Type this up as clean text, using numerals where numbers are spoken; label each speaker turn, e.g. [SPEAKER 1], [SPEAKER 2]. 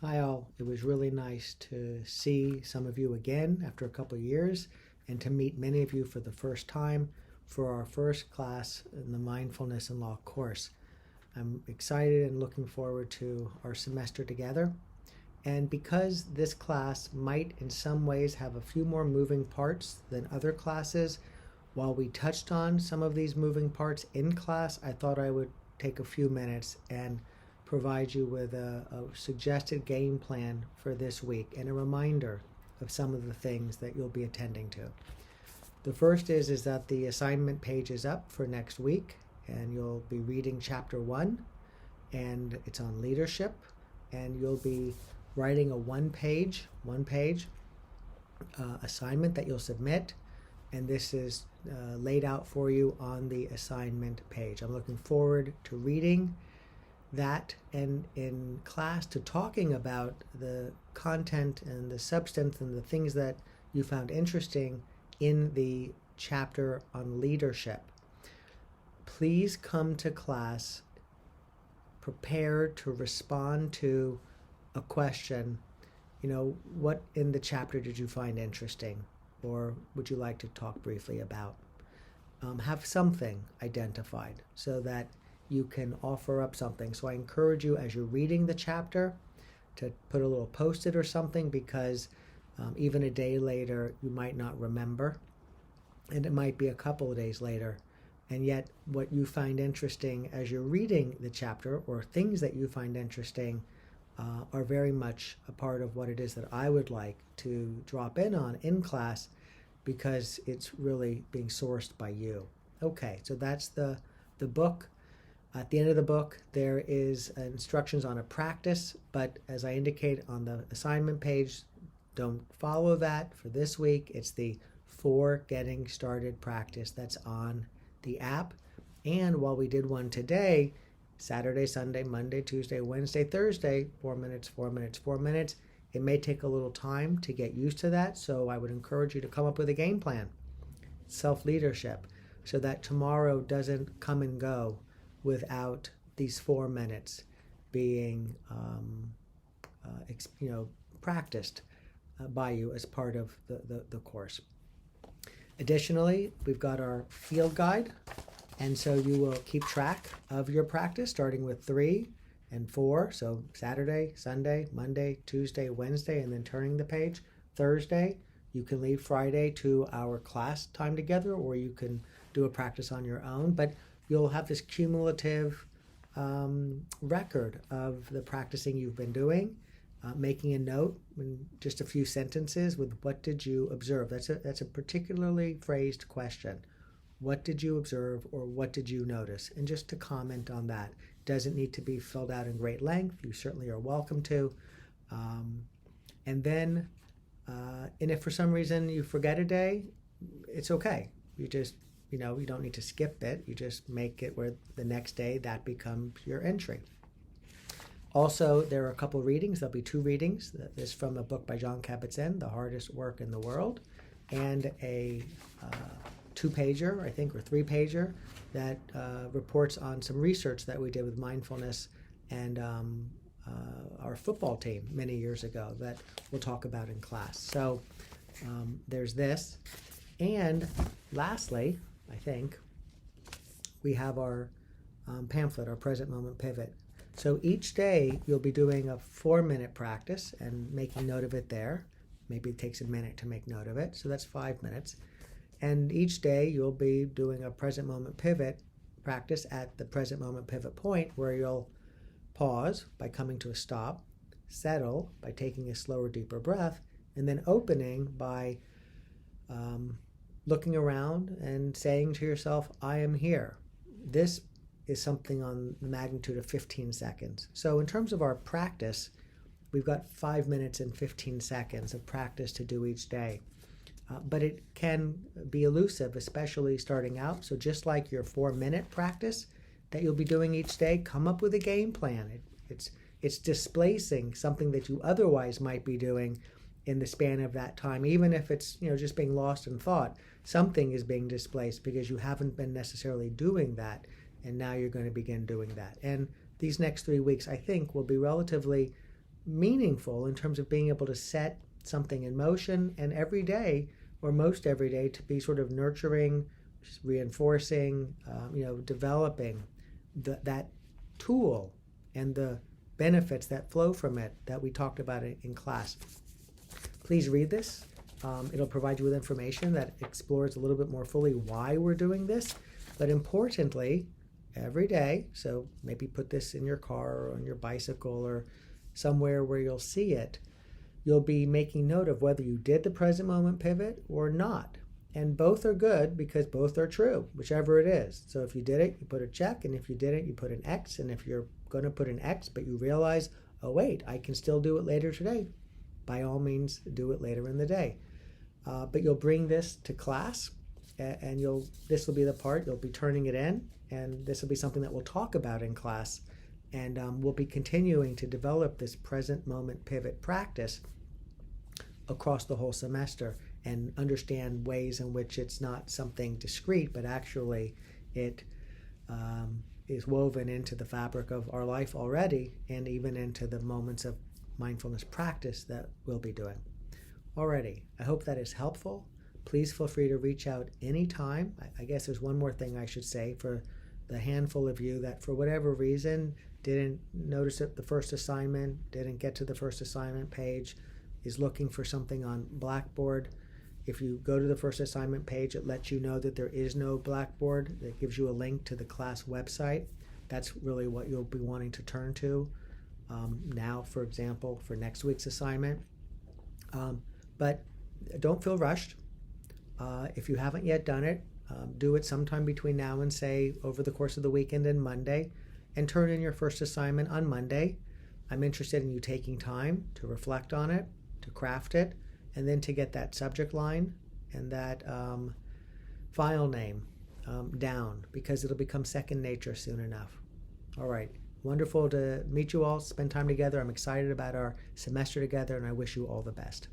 [SPEAKER 1] Hi all, it was really nice to see some of you again after a couple of years and to meet many of you for the first time for our first class in the Mindfulness and Law course. I'm excited and looking forward to our semester together. And because this class might in some ways have a few more moving parts than other classes, while we touched on some of these moving parts in class, I thought I would take a few minutes and provide you with a suggested game plan for this week and a reminder of some of the things that you'll be attending to. The first is that the assignment page is up for next week, and you'll be reading chapter 1, and it's on leadership, and you'll be writing a one-page assignment that you'll submit, and this is laid out for you on the assignment page. I'm looking forward to reading that and in class to talking about the content and the substance and the things that you found interesting in the chapter on leadership. Please come to class prepared to respond to a question. What in the chapter did you find interesting, or would you like to talk briefly about? Have something identified so that you can offer up something. So I encourage you as you're reading the chapter to put a little post-it or something, because even a day later you might not remember, and it might be a couple of days later, and yet what you find interesting as you're reading the chapter, or things that you find interesting, are very much a part of what it is that I would like to drop in on in class, because it's really being sourced by you. Okay, so that's the book. At the end of the book, there is instructions on a practice, but as I indicate on the assignment page, don't follow that for this week. It's the For Getting Started practice that's on the app. And while we did one today, Saturday, Sunday, Monday, Tuesday, Wednesday, Thursday, 4 minutes, 4 minutes, 4 minutes, it may take a little time to get used to that, so I would encourage you to come up with a game plan, self-leadership, so that tomorrow doesn't come and go without these 4 minutes being practiced by you as part of the course. Additionally, we've got our field guide, and so you will keep track of your practice starting with 3 and 4, so Saturday, Sunday, Monday, Tuesday, Wednesday, and then turning the page. Thursday, you can leave Friday to our class time together, or you can do a practice on your own, but you'll have this cumulative record of the practicing you've been doing, making a note in just a few sentences with what did you observe. That's a particularly phrased question. What did you observe, or what did you notice? And just to comment on that. Doesn't need to be filled out in great length. You certainly are welcome to. And then, and if for some reason you forget a day, it's okay. You just you don't need to skip it. You just make it where the next day that becomes your entry. Also, there are a couple of readings. There'll be 2 readings. This is from a book by Jon Kabat-Zinn, The Hardest Work in the World, and a 2-pager, I think, or 3-pager that reports on some research that we did with mindfulness and our football team many years ago that we'll talk about in class. So there's this. And lastly, I think, we have our pamphlet, our present moment pivot. So each day you'll be doing a 4-minute practice and making note of it there. Maybe it takes a minute to make note of it, so that's 5 minutes. And each day you'll be doing a present moment pivot practice at the present moment pivot point, where you'll pause by coming to a stop, settle by taking a slower, deeper breath, and then opening by looking around and saying to yourself, I am here. This is something on the magnitude of 15 seconds. So in terms of our practice, we've got 5 minutes and 15 seconds of practice to do each day. But it can be elusive, especially starting out. So just like your 4-minute practice that you'll be doing each day, come up with a game plan. It's displacing something that you otherwise might be doing in the span of that time, even if it's just being lost in thought. Something is being displaced because you haven't been necessarily doing that, and now you're going to begin doing that. And these next 3 weeks, I think, will be relatively meaningful in terms of being able to set something in motion, and every day or most every day to be sort of nurturing, reinforcing, developing that tool and the benefits that flow from it that we talked about in class. Please read this. It'll provide you with information that explores a little bit more fully why we're doing this, but importantly, every day, so maybe put this in your car or on your bicycle or somewhere where you'll see it, you'll be making note of whether you did the present moment pivot or not. And both are good because both are true, whichever it is. So if you did it, you put a check, and if you didn't, you put an X. And if you're going to put an X, but you realize, oh wait, I can still do it later today, by all means, do it later in the day. But you'll bring this to class, and this will be the part, you'll be turning it in, and this will be something that we'll talk about in class. And we'll be continuing to develop this present moment pivot practice across the whole semester and understand ways in which it's not something discrete, but actually it is woven into the fabric of our life already, and even into the moments of mindfulness practice that we'll be doing. Alrighty, I hope that is helpful. Please feel free to reach out anytime. I guess there's one more thing I should say for the handful of you that for whatever reason didn't notice it the first assignment, didn't get to the first assignment page, is looking for something on Blackboard. If you go to the first assignment page, it lets you know that there is no Blackboard. It gives you a link to the class website. That's really what you'll be wanting to turn to now, for example, for next week's assignment. But don't feel rushed. If you haven't yet done it, do it sometime between now and, say, over the course of the weekend and Monday, and turn in your first assignment on Monday. I'm interested in you taking time to reflect on it, to craft it, and then to get that subject line and that file name down, because it'll become second nature soon enough. All right. Wonderful to meet you all, spend time together. I'm excited about our semester together, and I wish you all the best.